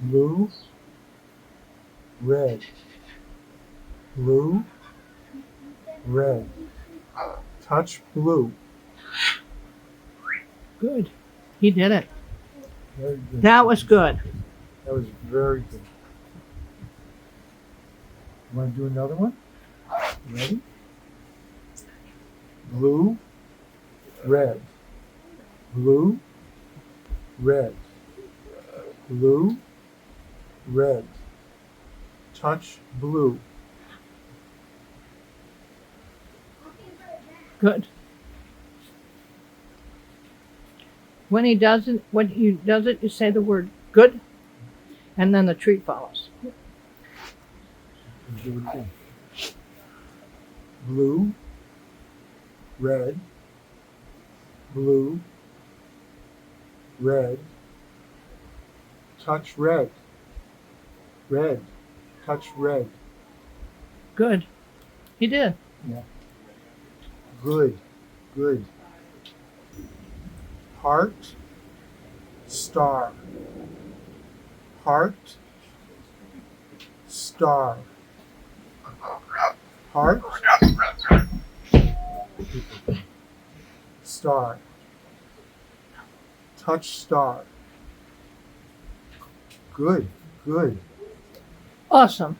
blue, red, blue, red. Touch blue. Good. He did it. Very good. That was good. That was very good. You want to do another one? Ready? Blue, red, blue, red, blue, red. Touch blue. Good. When he does it, you say the word good, and then the treat follows. And do it again. Blue, red, blue, red. Touch red. Red. Touch red. Good. He did. Yeah. Good. Good. Heart, star. Heart, star. Heart, star. Touch star. Good. Good. Awesome.